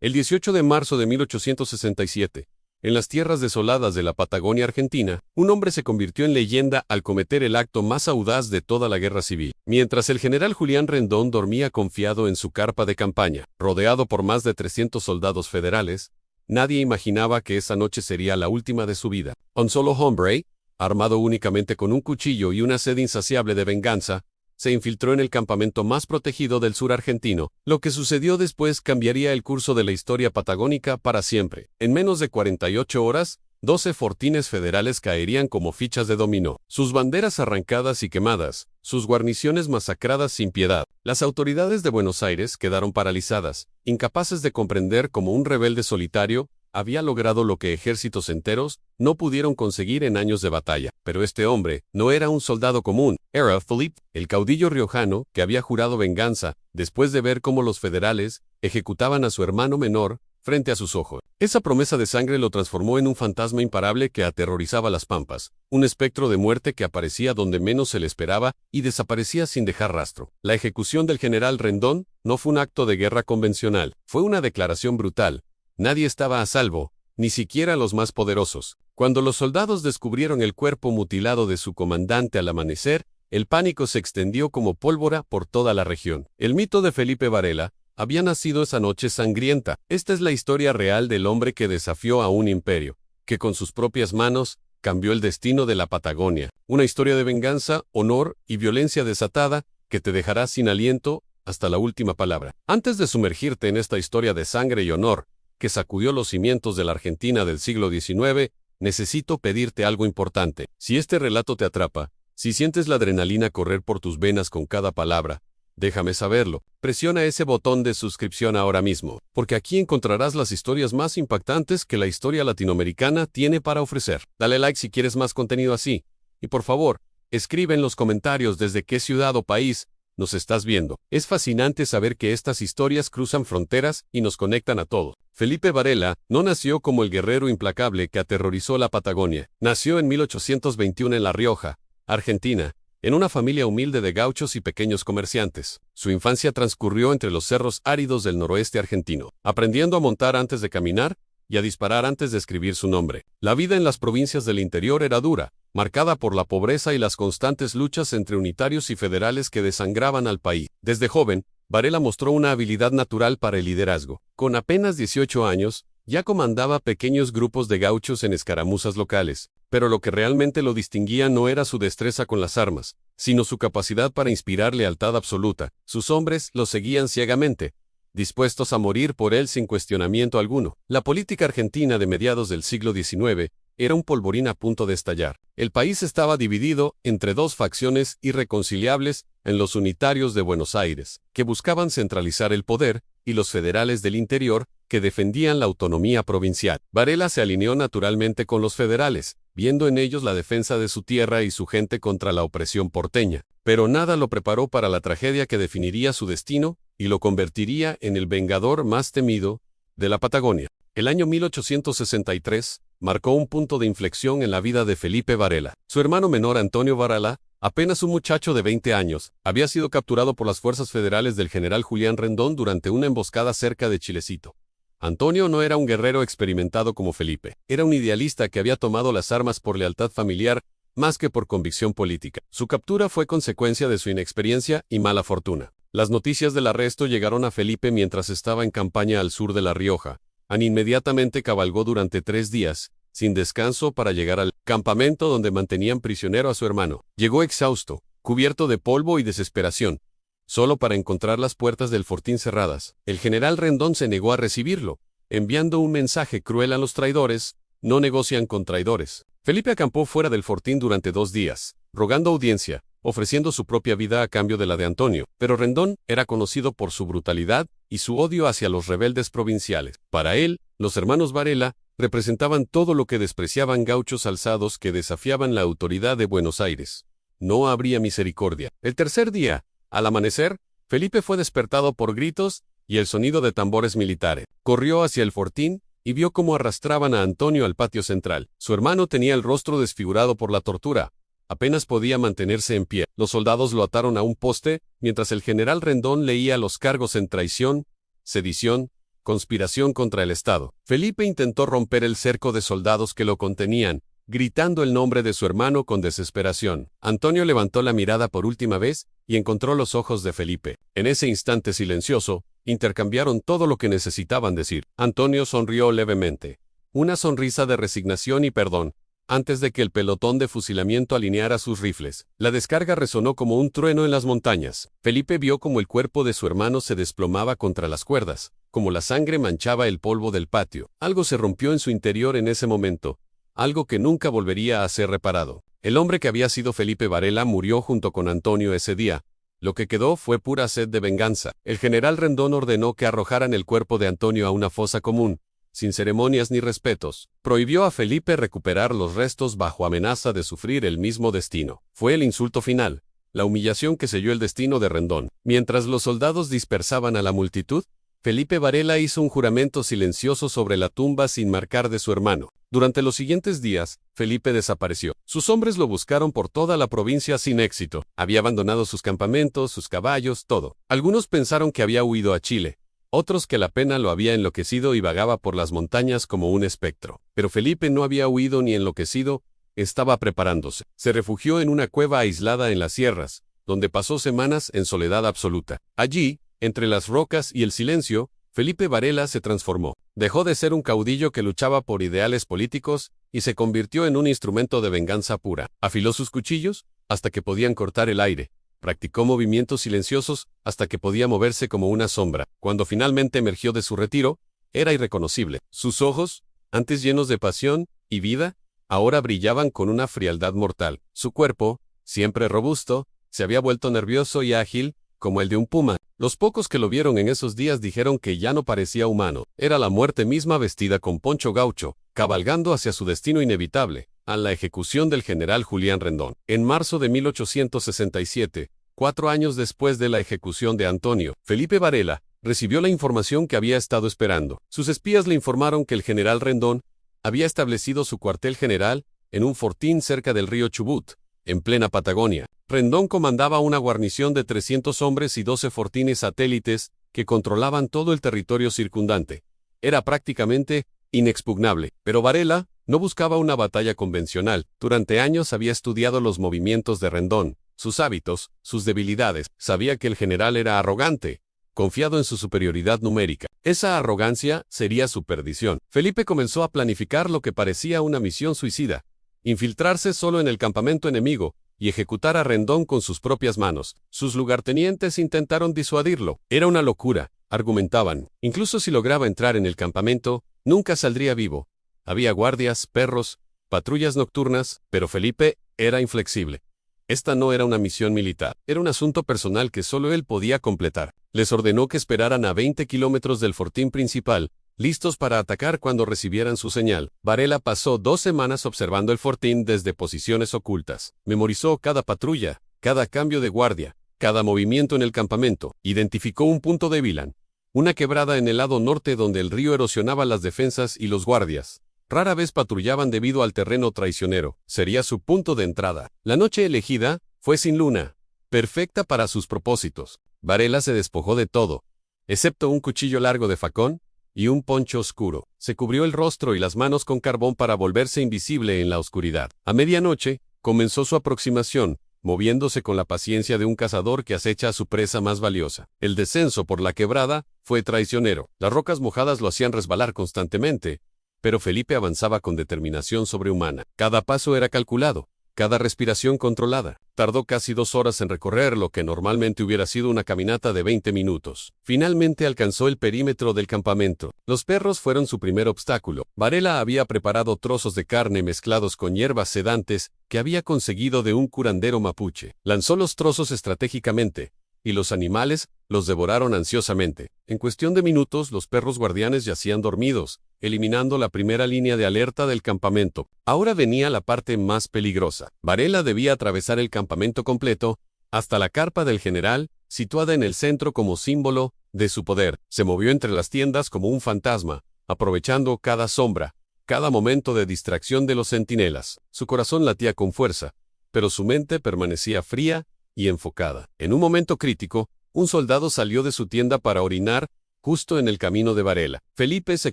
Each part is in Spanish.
El 18 de marzo de 1867, en las tierras desoladas de la Patagonia Argentina, un hombre se convirtió en leyenda al cometer el acto más audaz de toda la guerra civil. Mientras el general Julián Rendón dormía confiado en su carpa de campaña, rodeado por más de 300 soldados federales, nadie imaginaba que esa noche sería la última de su vida. Un solo hombre, armado únicamente con un cuchillo y una sed insaciable de venganza, se infiltró en el campamento más protegido del sur argentino. Lo que sucedió después cambiaría el curso de la historia patagónica para siempre. En menos de 48 horas, 12 fortines federales caerían como fichas de dominó, sus banderas arrancadas y quemadas, sus guarniciones masacradas sin piedad. Las autoridades de Buenos Aires quedaron paralizadas, incapaces de comprender cómo un rebelde solitario había logrado lo que ejércitos enteros no pudieron conseguir en años de batalla. Pero este hombre no era un soldado común, era Felipe, el caudillo riojano que había jurado venganza después de ver cómo los federales ejecutaban a su hermano menor frente a sus ojos. Esa promesa de sangre lo transformó en un fantasma imparable que aterrorizaba las pampas, un espectro de muerte que aparecía donde menos se le esperaba y desaparecía sin dejar rastro. La ejecución del general Rendón no fue un acto de guerra convencional, fue una declaración brutal. Nadie estaba a salvo, ni siquiera los más poderosos. Cuando los soldados descubrieron el cuerpo mutilado de su comandante al amanecer, el pánico se extendió como pólvora por toda la región. El mito de Felipe Varela había nacido esa noche sangrienta. Esta es la historia real del hombre que desafió a un imperio, que con sus propias manos cambió el destino de la Patagonia. Una historia de venganza, honor y violencia desatada que te dejará sin aliento hasta la última palabra. Antes de sumergirte en esta historia de sangre y honor, que sacudió los cimientos de la Argentina del siglo XIX, necesito pedirte algo importante. Si este relato te atrapa, si sientes la adrenalina correr por tus venas con cada palabra, déjame saberlo. Presiona ese botón de suscripción ahora mismo, porque aquí encontrarás las historias más impactantes que la historia latinoamericana tiene para ofrecer. Dale like si quieres más contenido así. Y por favor, escribe en los comentarios desde qué ciudad o país nos estás viendo. Es fascinante saber que estas historias cruzan fronteras y nos conectan a todos. Felipe Varela no nació como el guerrero implacable que aterrorizó la Patagonia. Nació en 1821 en La Rioja, Argentina, en una familia humilde de gauchos y pequeños comerciantes. Su infancia transcurrió entre los cerros áridos del noroeste argentino, aprendiendo a montar antes de caminar y a disparar antes de escribir su nombre. La vida en las provincias del interior era dura, marcada por la pobreza y las constantes luchas entre unitarios y federales que desangraban al país. Desde joven, Varela mostró una habilidad natural para el liderazgo. Con apenas 18 años, ya comandaba pequeños grupos de gauchos en escaramuzas locales, pero lo que realmente lo distinguía no era su destreza con las armas, sino su capacidad para inspirar lealtad absoluta. Sus hombres lo seguían ciegamente, dispuestos a morir por él sin cuestionamiento alguno. La política argentina de mediados del siglo XIX era un polvorín a punto de estallar. El país estaba dividido entre dos facciones irreconciliables, en los unitarios de Buenos Aires, que buscaban centralizar el poder, y los federales del interior, que defendían la autonomía provincial. Varela se alineó naturalmente con los federales, viendo en ellos la defensa de su tierra y su gente contra la opresión porteña. Pero nada lo preparó para la tragedia que definiría su destino y lo convertiría en el vengador más temido de la Patagonia. El año 1863 marcó un punto de inflexión en la vida de Felipe Varela. Su hermano menor Antonio Varela, apenas un muchacho de 20 años, había sido capturado por las fuerzas federales del general Julián Rendón durante una emboscada cerca de Chilecito. Antonio no era un guerrero experimentado como Felipe, era un idealista que había tomado las armas por lealtad familiar más que por convicción política. Su captura fue consecuencia de su inexperiencia y mala fortuna. Las noticias del arresto llegaron a Felipe mientras estaba en campaña al sur de La Rioja. Inmediatamente cabalgó durante 3 días, sin descanso, para llegar al campamento donde mantenían prisionero a su hermano. Llegó exhausto, cubierto de polvo y desesperación, solo para encontrar las puertas del fortín cerradas. El general Rendón se negó a recibirlo, enviando un mensaje cruel a los traidores: no negocian con traidores. Felipe acampó fuera del fortín durante 2 días, rogando audiencia, ofreciendo su propia vida a cambio de la de Antonio. Pero Rendón era conocido por su brutalidad y su odio hacia los rebeldes provinciales. Para él, los hermanos Varela representaban todo lo que despreciaban gauchos alzados que desafiaban la autoridad de Buenos Aires. No habría misericordia. El tercer día, al amanecer, Felipe fue despertado por gritos y el sonido de tambores militares. Corrió hacia el fortín y vio cómo arrastraban a Antonio al patio central. Su hermano tenía el rostro desfigurado por la tortura. Apenas podía mantenerse en pie. Los soldados lo ataron a un poste, mientras el general Rendón leía los cargos en traición, sedición, Conspiración contra el Estado. Felipe intentó romper el cerco de soldados que lo contenían, gritando el nombre de su hermano con desesperación. Antonio levantó la mirada por última vez y encontró los ojos de Felipe. En ese instante silencioso, intercambiaron todo lo que necesitaban decir. Antonio sonrió levemente. Una sonrisa de resignación y perdón, antes de que el pelotón de fusilamiento alineara sus rifles. La descarga resonó como un trueno en las montañas. Felipe vio como el cuerpo de su hermano se desplomaba contra las cuerdas, como la sangre manchaba el polvo del patio. Algo se rompió en su interior en ese momento, algo que nunca volvería a ser reparado. El hombre que había sido Felipe Varela murió junto con Antonio ese día. Lo que quedó fue pura sed de venganza. El general Rendón ordenó que arrojaran el cuerpo de Antonio a una fosa común, sin ceremonias ni respetos. Prohibió a Felipe recuperar los restos bajo amenaza de sufrir el mismo destino. Fue el insulto final, la humillación que selló el destino de Rendón. Mientras los soldados dispersaban a la multitud, Felipe Varela hizo un juramento silencioso sobre la tumba sin marcar de su hermano. Durante los siguientes días, Felipe desapareció. Sus hombres lo buscaron por toda la provincia sin éxito. Había abandonado sus campamentos, sus caballos, todo. Algunos pensaron que había huido a Chile, otros que la pena lo había enloquecido y vagaba por las montañas como un espectro. Pero Felipe no había huido ni enloquecido, estaba preparándose. Se refugió en una cueva aislada en las sierras, donde pasó semanas en soledad absoluta. Allí, entre las rocas y el silencio, Felipe Varela se transformó. Dejó de ser un caudillo que luchaba por ideales políticos y se convirtió en un instrumento de venganza pura. Afiló sus cuchillos hasta que podían cortar el aire. Practicó movimientos silenciosos hasta que podía moverse como una sombra. Cuando finalmente emergió de su retiro, era irreconocible. Sus ojos, antes llenos de pasión y vida, ahora brillaban con una frialdad mortal. Su cuerpo, siempre robusto, se había vuelto nervioso y ágil, como el de un puma. Los pocos que lo vieron en esos días dijeron que ya no parecía humano. Era la muerte misma vestida con poncho gaucho, cabalgando hacia su destino inevitable, a la ejecución del general Julián Rendón. En marzo de 1867, 4 años después de la ejecución de Antonio, Felipe Varela recibió la información que había estado esperando. Sus espías le informaron que el general Rendón había establecido su cuartel general en un fortín cerca del río Chubut, en plena Patagonia. Rendón comandaba una guarnición de 300 hombres y 12 fortines satélites que controlaban todo el territorio circundante. Era prácticamente inexpugnable. Pero Varela no buscaba una batalla convencional. Durante años había estudiado los movimientos de Rendón, sus hábitos, sus debilidades. Sabía que el general era arrogante, confiado en su superioridad numérica. Esa arrogancia sería su perdición. Felipe comenzó a planificar lo que parecía una misión suicida: infiltrarse solo en el campamento enemigo y ejecutar a Rendón con sus propias manos. Sus lugartenientes intentaron disuadirlo. Era una locura, argumentaban. Incluso si lograba entrar en el campamento, nunca saldría vivo. Había guardias, perros, patrullas nocturnas, pero Felipe era inflexible. Esta no era una misión militar, era un asunto personal que solo él podía completar. Les ordenó que esperaran a 20 kilómetros del fortín principal, listos para atacar cuando recibieran su señal. Varela pasó 2 semanas observando el fortín desde posiciones ocultas. Memorizó cada patrulla, cada cambio de guardia, cada movimiento en el campamento. Identificó un punto débil, una quebrada en el lado norte donde el río erosionaba las defensas y los guardias rara vez patrullaban debido al terreno traicionero. Sería su punto de entrada. La noche elegida fue sin luna, perfecta para sus propósitos. Varela se despojó de todo, excepto un cuchillo largo de facón y un poncho oscuro. Se cubrió el rostro y las manos con carbón para volverse invisible en la oscuridad. A medianoche, comenzó su aproximación, moviéndose con la paciencia de un cazador que acecha a su presa más valiosa. El descenso por la quebrada fue traicionero. Las rocas mojadas lo hacían resbalar constantemente, pero Felipe avanzaba con determinación sobrehumana. Cada paso era calculado, cada respiración controlada. Tardó casi 2 horas en recorrer lo que normalmente hubiera sido una caminata de 20 minutos. Finalmente alcanzó el perímetro del campamento. Los perros fueron su primer obstáculo. Varela había preparado trozos de carne mezclados con hierbas sedantes que había conseguido de un curandero mapuche. Lanzó los trozos estratégicamente, y los animales los devoraron ansiosamente. En cuestión de minutos, los perros guardianes yacían dormidos, eliminando la primera línea de alerta del campamento. Ahora venía la parte más peligrosa. Varela debía atravesar el campamento completo, hasta la carpa del general, situada en el centro como símbolo de su poder. Se movió entre las tiendas como un fantasma, aprovechando cada sombra, cada momento de distracción de los centinelas. Su corazón latía con fuerza, pero su mente permanecía fría y enfocada. En un momento crítico, un soldado salió de su tienda para orinar justo en el camino de Varela. Felipe se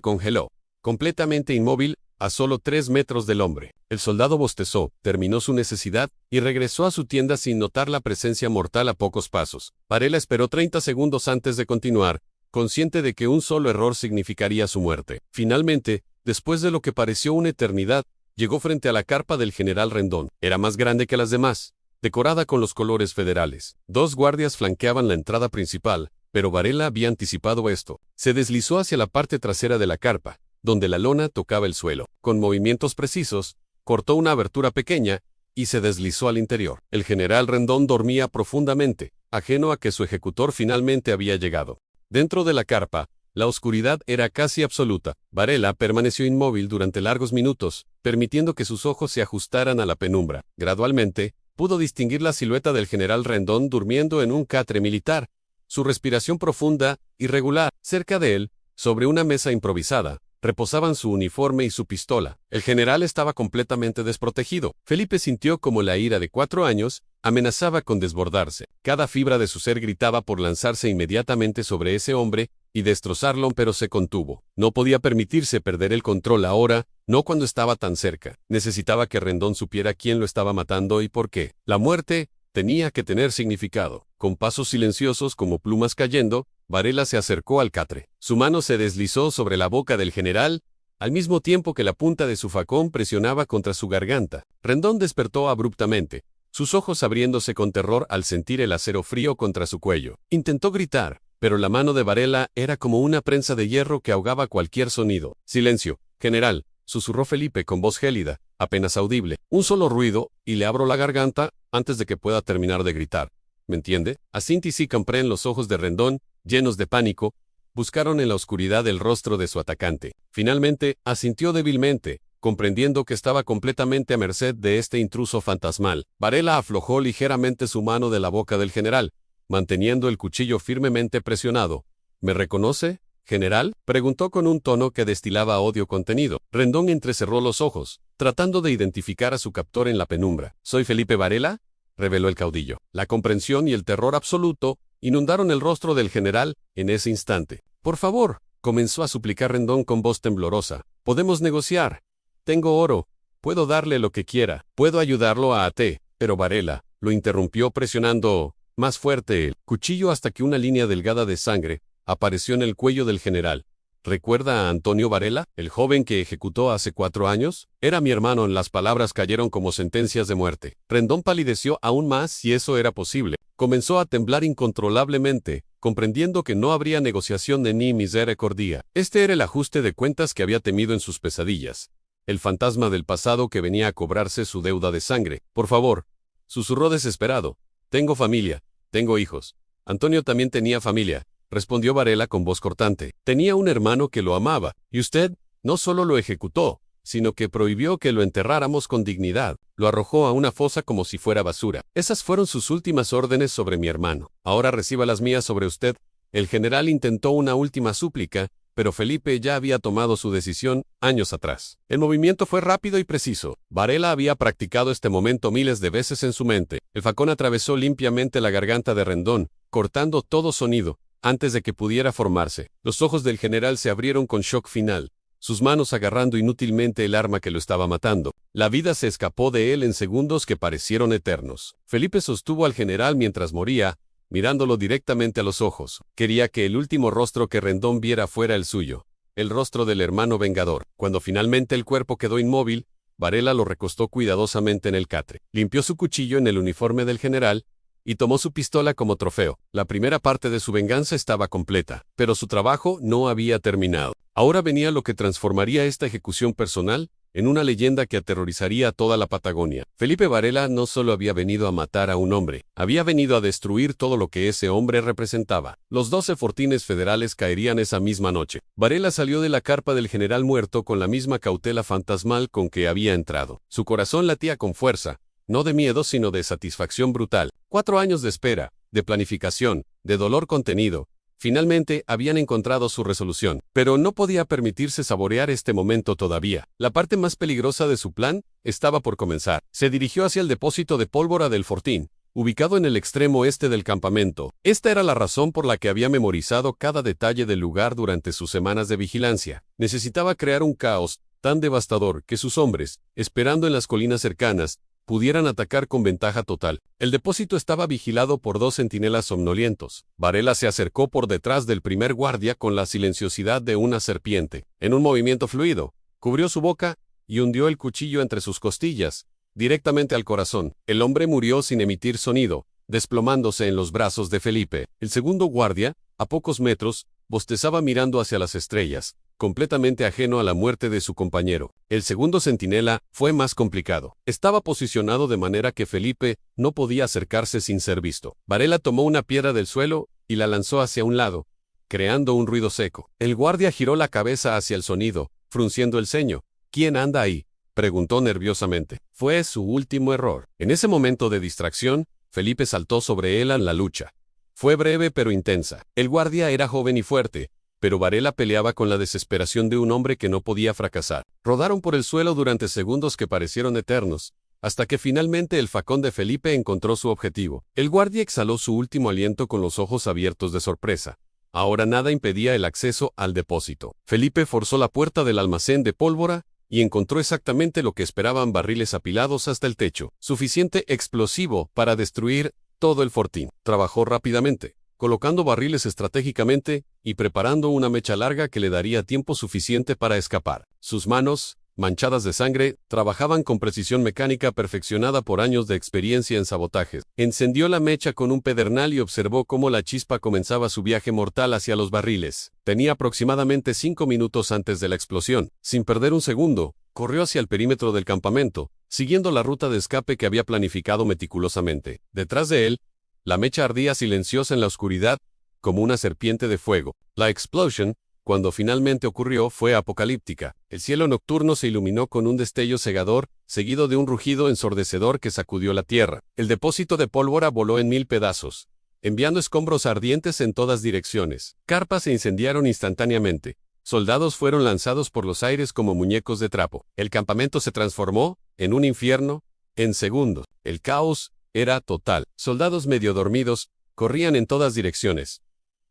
congeló, completamente inmóvil, a solo 3 metros del hombre. El soldado bostezó, terminó su necesidad y regresó a su tienda sin notar la presencia mortal a pocos pasos. Varela esperó 30 segundos antes de continuar, consciente de que un solo error significaría su muerte. Finalmente, después de lo que pareció una eternidad, llegó frente a la carpa del general Rendón. Era más grande que las demás, decorada con los colores federales. 2 guardias flanqueaban la entrada principal, pero Varela había anticipado esto. Se deslizó hacia la parte trasera de la carpa, donde la lona tocaba el suelo. Con movimientos precisos, cortó una abertura pequeña y se deslizó al interior. El general Rendón dormía profundamente, ajeno a que su ejecutor finalmente había llegado. Dentro de la carpa, la oscuridad era casi absoluta. Varela permaneció inmóvil durante largos minutos, permitiendo que sus ojos se ajustaran a la penumbra. Gradualmente, pudo distinguir la silueta del general Rendón durmiendo en un catre militar, su respiración profunda y regular. Cerca de él, sobre una mesa improvisada, reposaban su uniforme y su pistola. El general estaba completamente desprotegido. Felipe sintió como la ira de 4 años amenazaba con desbordarse. Cada fibra de su ser gritaba por lanzarse inmediatamente sobre ese hombre y destrozarlo, pero se contuvo. No podía permitirse perder el control ahora, no cuando estaba tan cerca. Necesitaba que Rendón supiera quién lo estaba matando y por qué. La muerte tenía que tener significado. Con pasos silenciosos como plumas cayendo, Varela se acercó al catre. Su mano se deslizó sobre la boca del general, al mismo tiempo que la punta de su facón presionaba contra su garganta. Rendón despertó abruptamente, sus ojos abriéndose con terror al sentir el acero frío contra su cuello. Intentó gritar, pero la mano de Varela era como una prensa de hierro que ahogaba cualquier sonido. «Silencio, general», susurró Felipe con voz gélida, apenas audible. «Un solo ruido, y le abro la garganta antes de que pueda terminar de gritar. ¿Me entiende?» Asintis y Campré, en los ojos de Rendón, llenos de pánico, buscaron en la oscuridad el rostro de su atacante. Finalmente, asintió débilmente, comprendiendo que estaba completamente a merced de este intruso fantasmal. Varela aflojó ligeramente su mano de la boca del general, manteniendo el cuchillo firmemente presionado. «¿Me reconoce, general?», preguntó con un tono que destilaba odio contenido. Rendón entrecerró los ojos, tratando de identificar a su captor en la penumbra. «¿Soy Felipe Varela?», reveló el caudillo. La comprensión y el terror absoluto inundaron el rostro del general en ese instante. «Por favor», comenzó a suplicar Rendón con voz temblorosa. «Podemos negociar. Tengo oro. Puedo darle lo que quiera. Puedo ayudarlo a até». Pero Varela lo interrumpió presionando más fuerte el cuchillo hasta que una línea delgada de sangre apareció en el cuello del general. «¿Recuerda a Antonio Varela, el joven que ejecutó hace 4 años? Era mi hermano». Las palabras cayeron como sentencias de muerte. Rendón palideció aún más si eso era posible. Comenzó a temblar incontrolablemente, comprendiendo que no habría negociación de ni misericordia. Este era el ajuste de cuentas que había temido en sus pesadillas. El fantasma del pasado que venía a cobrarse su deuda de sangre. «Por favor», susurró desesperado. «Tengo familia, tengo hijos». Antonio también tenía familia, respondió Varela con voz cortante. «Tenía un hermano que lo amaba, y usted no solo lo ejecutó, sino que prohibió que lo enterráramos con dignidad. Lo arrojó a una fosa como si fuera basura. Esas fueron sus últimas órdenes sobre mi hermano. Ahora reciba las mías sobre usted». El general intentó una última súplica, pero Felipe ya había tomado su decisión años atrás. El movimiento fue rápido y preciso. Varela había practicado este momento miles de veces en su mente. El facón atravesó limpiamente la garganta de Rendón, cortando todo sonido, antes de que pudiera formarse. Los ojos del general se abrieron con shock final, sus manos agarrando inútilmente el arma que lo estaba matando. La vida se escapó de él en segundos que parecieron eternos. Felipe sostuvo al general mientras moría, mirándolo directamente a los ojos. Quería que el último rostro que Rendón viera fuera el suyo, el rostro del hermano vengador. Cuando finalmente el cuerpo quedó inmóvil, Varela lo recostó cuidadosamente en el catre. Limpió su cuchillo en el uniforme del general y tomó su pistola como trofeo. La primera parte de su venganza estaba completa, pero su trabajo no había terminado. Ahora venía lo que transformaría esta ejecución personal en una leyenda que aterrorizaría a toda la Patagonia. Felipe Varela no solo había venido a matar a un hombre, había venido a destruir todo lo que ese hombre representaba. Los 12 fortines federales caerían esa misma noche. Varela salió de la carpa del general muerto con la misma cautela fantasmal con que había entrado. Su corazón latía con fuerza, no de miedo sino de satisfacción brutal. 4 años de espera, de planificación, de dolor contenido. Finalmente habían encontrado su resolución, pero no podía permitirse saborear este momento todavía. La parte más peligrosa de su plan estaba por comenzar. Se dirigió hacia el depósito de pólvora del fortín, ubicado en el extremo este del campamento. Esta era la razón por la que había memorizado cada detalle del lugar durante sus semanas de vigilancia. Necesitaba crear un caos tan devastador que sus hombres, esperando en las colinas cercanas, pudieran atacar con ventaja total. El depósito estaba vigilado por 2 centinelas somnolientos. Varela se acercó por detrás del primer guardia con la silenciosidad de una serpiente. En un movimiento fluido, cubrió su boca y hundió el cuchillo entre sus costillas, directamente al corazón. El hombre murió sin emitir sonido, desplomándose en los brazos de Felipe. El segundo guardia, a pocos metros, bostezaba mirando hacia las estrellas, completamente ajeno a la muerte de su compañero. El segundo centinela fue más complicado. Estaba posicionado de manera que Felipe no podía acercarse sin ser visto. Varela tomó una piedra del suelo y la lanzó hacia un lado, creando un ruido seco. El guardia giró la cabeza hacia el sonido, frunciendo el ceño. ¿Quién anda ahí?, preguntó nerviosamente. Fue su último error. En ese momento de distracción, Felipe saltó sobre él en la lucha. Fue breve pero intensa. El guardia era joven y fuerte, pero Varela peleaba con la desesperación de un hombre que no podía fracasar. Rodaron por el suelo durante segundos que parecieron eternos, hasta que finalmente el facón de Felipe encontró su objetivo. El guardia exhaló su último aliento con los ojos abiertos de sorpresa. Ahora nada impedía el acceso al depósito. Felipe forzó la puerta del almacén de pólvora y encontró exactamente lo que esperaban: barriles apilados hasta el techo, suficiente explosivo para destruir todo el fortín. Trabajó rápidamente, colocando barriles estratégicamente y preparando una mecha larga que le daría tiempo suficiente para escapar. Sus manos, manchadas de sangre, trabajaban con precisión mecánica perfeccionada por años de experiencia en sabotajes. Encendió la mecha con un pedernal y observó cómo la chispa comenzaba su viaje mortal hacia los barriles. Tenía aproximadamente 5 minutos antes de la explosión. Sin perder un segundo, corrió hacia el perímetro del campamento, siguiendo la ruta de escape que había planificado meticulosamente. Detrás de él, la mecha ardía silenciosa en la oscuridad, como una serpiente de fuego. La explosión, cuando finalmente ocurrió, fue apocalíptica. El cielo nocturno se iluminó con un destello cegador, seguido de un rugido ensordecedor que sacudió la tierra. El depósito de pólvora voló en 1000 pedazos, enviando escombros ardientes en todas direcciones. Carpas se incendiaron instantáneamente. Soldados fueron lanzados por los aires como muñecos de trapo. El campamento se transformó en un infierno en segundos. El caos era total. Soldados medio dormidos corrían en todas direcciones,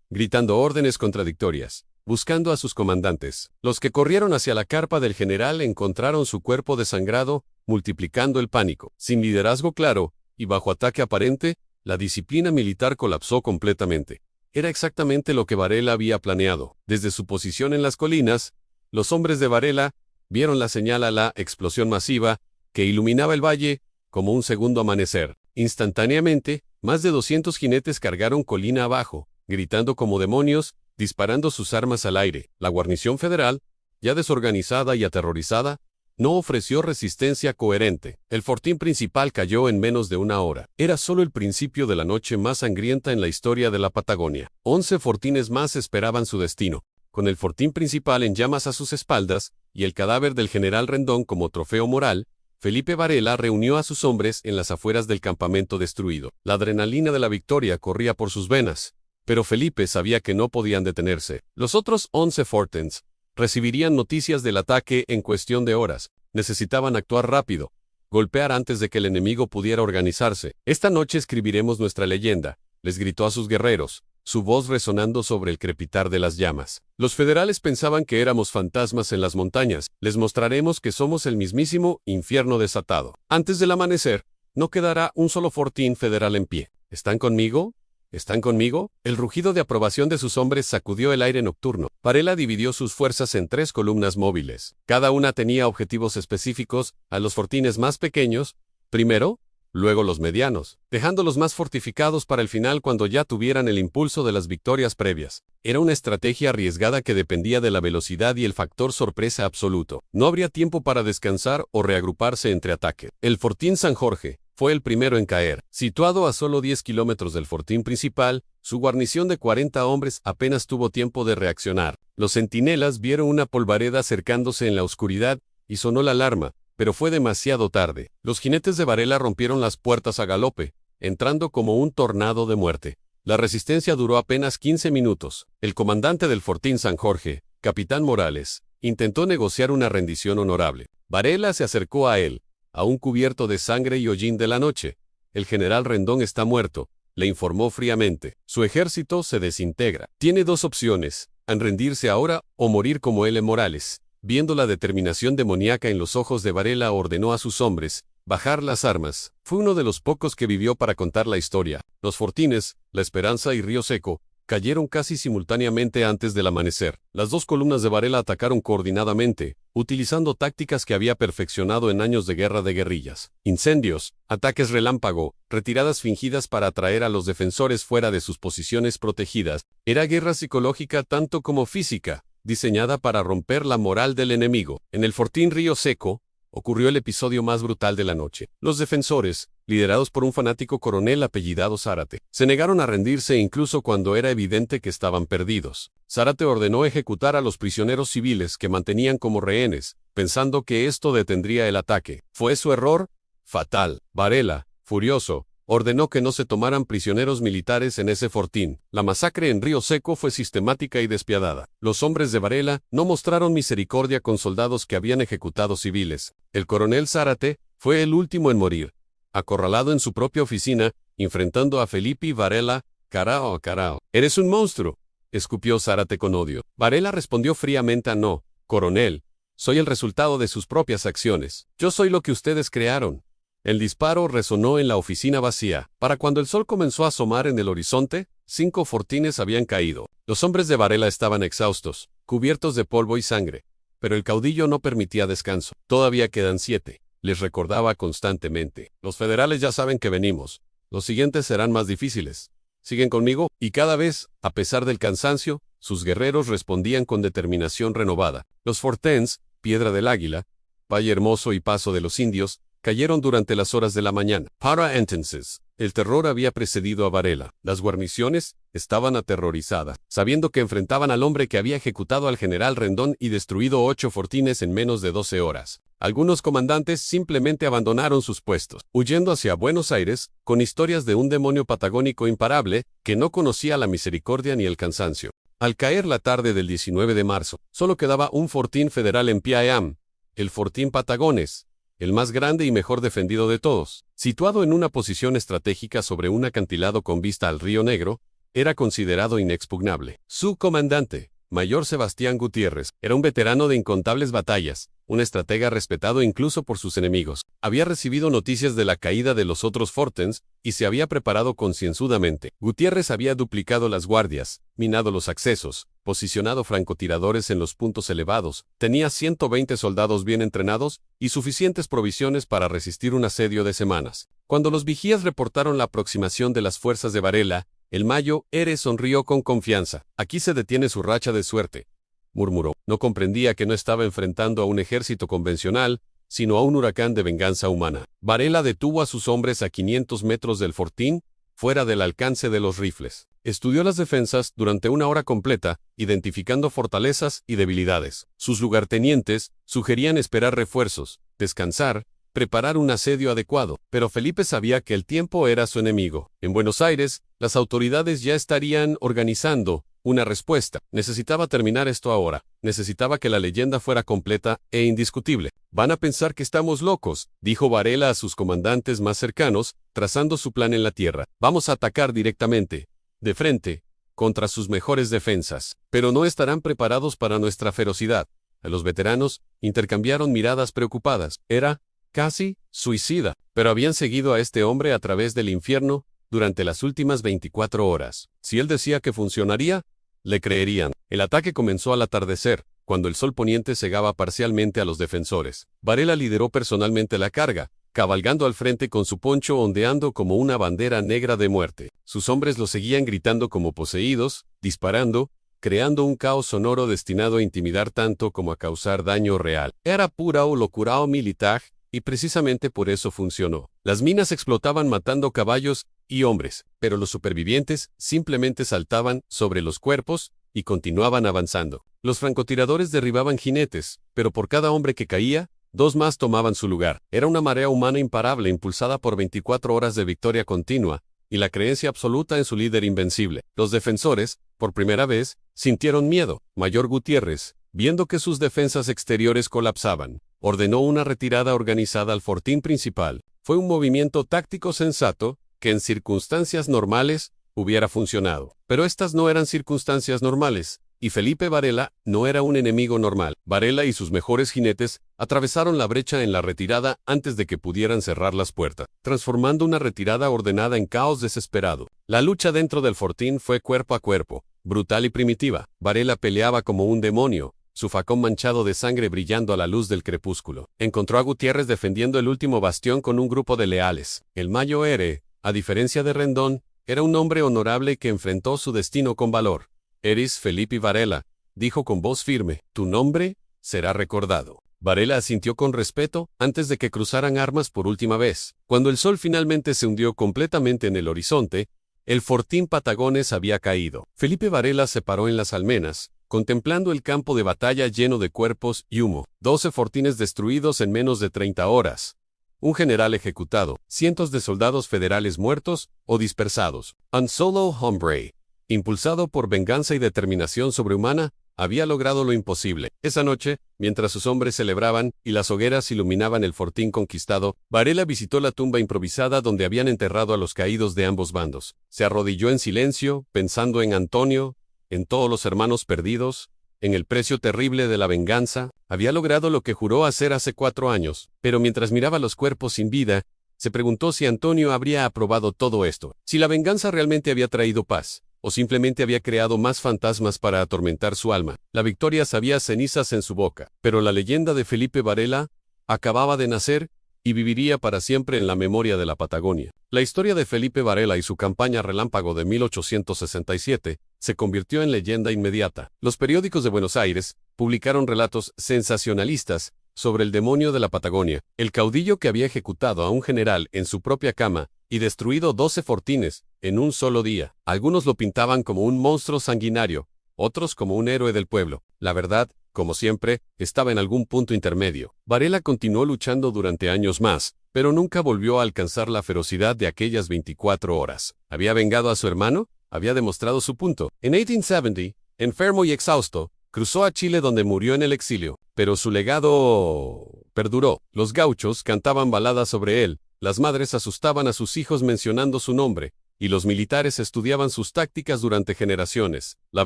gritando órdenes contradictorias, buscando a sus comandantes. Los que corrieron hacia la carpa del general encontraron su cuerpo desangrado, multiplicando el pánico. Sin liderazgo claro y bajo ataque aparente, la disciplina militar colapsó completamente. Era exactamente lo que Varela había planeado. Desde su posición en las colinas, los hombres de Varela vieron la señal a la explosión masiva que iluminaba el valle como un segundo amanecer. Instantáneamente, más de 200 jinetes cargaron colina abajo, gritando como demonios, disparando sus armas al aire. La guarnición federal, ya desorganizada y aterrorizada, no ofreció resistencia coherente. El fortín principal cayó en menos de una hora. Era solo el principio de la noche más sangrienta en la historia de la Patagonia. 11 fortines más esperaban su destino, con el fortín principal en llamas a sus espaldas y el cadáver del general Rendón como trofeo moral. Felipe Varela reunió a sus hombres en las afueras del campamento destruido. La adrenalina de la victoria corría por sus venas, pero Felipe sabía que no podían detenerse. Los otros 11 fortins recibirían noticias del ataque en cuestión de horas. Necesitaban actuar rápido, golpear antes de que el enemigo pudiera organizarse. Esta noche escribiremos nuestra leyenda, les gritó a sus guerreros, su voz resonando sobre el crepitar de las llamas. Los federales pensaban que éramos fantasmas en las montañas. Les mostraremos que somos el mismísimo infierno desatado. Antes del amanecer, no quedará un solo fortín federal en pie. ¿Están conmigo? ¿Están conmigo? El rugido de aprobación de sus hombres sacudió el aire nocturno. Varela dividió sus fuerzas en 3 columnas móviles. Cada una tenía objetivos específicos: a los fortines más pequeños, primero, luego los medianos, dejando los más fortificados para el final cuando ya tuvieran el impulso de las victorias previas. Era una estrategia arriesgada que dependía de la velocidad y el factor sorpresa absoluto. No habría tiempo para descansar o reagruparse entre ataques. El fortín San Jorge fue el primero en caer. Situado a solo 10 kilómetros del fortín principal, su guarnición de 40 hombres apenas tuvo tiempo de reaccionar. Los centinelas vieron una polvareda acercándose en la oscuridad y sonó la alarma, pero fue demasiado tarde. Los jinetes de Varela rompieron las puertas a galope, entrando como un tornado de muerte. La resistencia duró apenas 15 minutos. El comandante del fortín San Jorge, capitán Morales, intentó negociar una rendición honorable. Varela se acercó a él, aún cubierto de sangre y hollín de la noche, El general Rendón está muerto, le informó fríamente. Su ejército se desintegra. Tiene dos opciones, en rendirse ahora o morir como L. Morales. Viendo la determinación demoníaca en los ojos de Varela, ordenó a sus hombres bajar las armas. Fue uno de los pocos que vivió para contar la historia. Los fortines, La Esperanza y Río Seco, cayeron casi simultáneamente antes del amanecer. Las dos columnas de Varela atacaron coordinadamente, utilizando tácticas que había perfeccionado en años de guerra de guerrillas. Incendios, ataques relámpago, retiradas fingidas para atraer a los defensores fuera de sus posiciones protegidas. Era guerra psicológica tanto como física, diseñada para romper la moral del enemigo. En el fortín Río Seco, ocurrió el episodio más brutal de la noche. Los defensores, liderados por un fanático coronel apellidado Zárate, se negaron a rendirse incluso cuando era evidente que estaban perdidos. Zárate ordenó ejecutar a los prisioneros civiles que mantenían como rehenes, pensando que esto detendría el ataque. Fue su error fatal. Varela, furioso, ordenó que no se tomaran prisioneros militares en ese fortín. La masacre en Río Seco fue sistemática y despiadada. Los hombres de Varela no mostraron misericordia con soldados que habían ejecutado civiles. El coronel Zárate fue el último en morir, acorralado en su propia oficina, enfrentando a Felipe Varela, carao, carao. «Eres un monstruo», escupió Zárate con odio. Varela respondió fríamente a no, coronel, soy el resultado de sus propias acciones. Yo soy lo que ustedes crearon. El disparo resonó en la oficina vacía. Para cuando el sol comenzó a asomar en el horizonte, 5 fortines habían caído. Los hombres de Varela estaban exhaustos, cubiertos de polvo y sangre. Pero el caudillo no permitía descanso. Todavía quedan 7. Les recordaba constantemente. Los federales ya saben que venimos. Los siguientes serán más difíciles. ¿Siguen conmigo? Y cada vez, a pesar del cansancio, sus guerreros respondían con determinación renovada. Los fortins, Piedra del Águila, Valle Hermoso y Paso de los Indios, cayeron durante las horas de la mañana. Para entonces, el terror había precedido a Varela. Las guarniciones estaban aterrorizadas, sabiendo que enfrentaban al hombre que había ejecutado al general Rendón y destruido 8 fortines en menos de 12 horas. Algunos comandantes simplemente abandonaron sus puestos, huyendo hacia Buenos Aires, con historias de un demonio patagónico imparable que no conocía la misericordia ni el cansancio. Al caer la tarde del 19 de marzo, solo quedaba un fortín federal en Piayam, el Fortín Patagones, el más grande y mejor defendido de todos. Situado en una posición estratégica sobre un acantilado con vista al Río Negro, era considerado inexpugnable. Su comandante, Mayor Sebastián Gutiérrez, era un veterano de incontables batallas, un estratega respetado incluso por sus enemigos. Había recibido noticias de la caída de los otros fortins y se había preparado concienzudamente. Gutiérrez había duplicado las guardias, minado los accesos, posicionado francotiradores en los puntos elevados, tenía 120 soldados bien entrenados y suficientes provisiones para resistir un asedio de semanas. Cuando los vigías reportaron la aproximación de las fuerzas de Varela, el Mayo Ere sonrió con confianza. Aquí se detiene su racha de suerte, murmuró. No comprendía que no estaba enfrentando a un ejército convencional, sino a un huracán de venganza humana. Varela detuvo a sus hombres a 500 metros del fortín, fuera del alcance de los rifles. Estudió las defensas durante una hora completa, identificando fortalezas y debilidades. Sus lugartenientes sugerían esperar refuerzos, descansar, preparar un asedio adecuado, pero Felipe sabía que el tiempo era su enemigo. En Buenos Aires, las autoridades ya estarían organizando una respuesta. Necesitaba terminar esto ahora. Necesitaba que la leyenda fuera completa e indiscutible. «Van a pensar que estamos locos», dijo Varela a sus comandantes más cercanos, trazando su plan en la tierra. «Vamos a atacar directamente, de frente, contra sus mejores defensas. Pero no estarán preparados para nuestra ferocidad». Los veteranos intercambiaron miradas preocupadas. Era casi suicida, pero habían seguido a este hombre a través del infierno durante las últimas 24 horas. Si él decía que funcionaría, le creerían. El ataque comenzó al atardecer, cuando el sol poniente cegaba parcialmente a los defensores. Varela lideró personalmente la carga, cabalgando al frente con su poncho ondeando como una bandera negra de muerte. Sus hombres lo seguían gritando como poseídos, disparando, creando un caos sonoro destinado a intimidar tanto como a causar daño real. Era pura o locura militar, y precisamente por eso funcionó. Las minas explotaban matando caballos y hombres, pero los supervivientes simplemente saltaban sobre los cuerpos y continuaban avanzando. Los francotiradores derribaban jinetes, pero por cada hombre que caía, 2 más tomaban su lugar. Era una marea humana imparable impulsada por 24 horas de victoria continua y la creencia absoluta en su líder invencible. Los defensores, por primera vez, sintieron miedo. Mayor Gutiérrez, viendo que sus defensas exteriores colapsaban, ordenó una retirada organizada al fortín principal. Fue un movimiento táctico sensato que en circunstancias normales hubiera funcionado. Pero estas no eran circunstancias normales, y Felipe Varela no era un enemigo normal. Varela y sus mejores jinetes atravesaron la brecha en la retirada antes de que pudieran cerrar las puertas, transformando una retirada ordenada en caos desesperado. La lucha dentro del fortín fue cuerpo a cuerpo, brutal y primitiva. Varela peleaba como un demonio, su facón manchado de sangre brillando a la luz del crepúsculo. Encontró a Gutiérrez defendiendo el último bastión con un grupo de leales. El Mayo Ere, a diferencia de Rendón, era un hombre honorable que enfrentó su destino con valor. «Eres Felipe Varela», dijo con voz firme, «tu nombre será recordado». Varela asintió con respeto antes de que cruzaran armas por última vez. Cuando el sol finalmente se hundió completamente en el horizonte, el fortín Patagones había caído. Felipe Varela se paró en las almenas, contemplando el campo de batalla lleno de cuerpos y humo. 12 fortines destruidos en menos de 30 horas. Un general ejecutado, cientos de soldados federales muertos o dispersados. Un solo hombre, impulsado por venganza y determinación sobrehumana, había logrado lo imposible. Esa noche, mientras sus hombres celebraban y las hogueras iluminaban el fortín conquistado, Varela visitó la tumba improvisada donde habían enterrado a los caídos de ambos bandos. Se arrodilló en silencio, pensando en Antonio, en todos los hermanos perdidos, en el precio terrible de la venganza. Había logrado lo que juró hacer hace 4 años, pero mientras miraba los cuerpos sin vida, se preguntó si Antonio habría aprobado todo esto, si la venganza realmente había traído paz, o simplemente había creado más fantasmas para atormentar su alma. La victoria sabía cenizas en su boca, pero la leyenda de Felipe Varela acababa de nacer y viviría para siempre en la memoria de la Patagonia. La historia de Felipe Varela y su campaña relámpago de 1867 se convirtió en leyenda inmediata. Los periódicos de Buenos Aires publicaron relatos sensacionalistas sobre el demonio de la Patagonia, el caudillo que había ejecutado a un general en su propia cama y destruido 12 fortines en un solo día. Algunos lo pintaban como un monstruo sanguinario, otros como un héroe del pueblo. La verdad, como siempre, estaba en algún punto intermedio. Varela continuó luchando durante años más, pero nunca volvió a alcanzar la ferocidad de aquellas 24 horas. ¿Había vengado a su hermano? Había demostrado su punto. En 1870, enfermo y exhausto, cruzó a Chile donde murió en el exilio, pero su legado perduró. Los gauchos cantaban baladas sobre él, las madres asustaban a sus hijos mencionando su nombre, y los militares estudiaban sus tácticas durante generaciones. La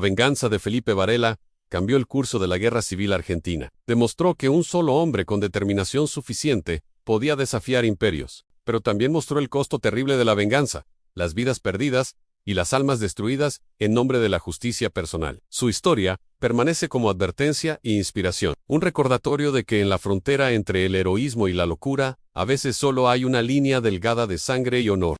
venganza de Felipe Varela cambió el curso de la Guerra Civil Argentina. Demostró que un solo hombre con determinación suficiente podía desafiar imperios, pero también mostró el costo terrible de la venganza, las vidas perdidas y las almas destruidas en nombre de la justicia personal. Su historia permanece como advertencia e inspiración, un recordatorio de que en la frontera entre el heroísmo y la locura, a veces solo hay una línea delgada de sangre y honor.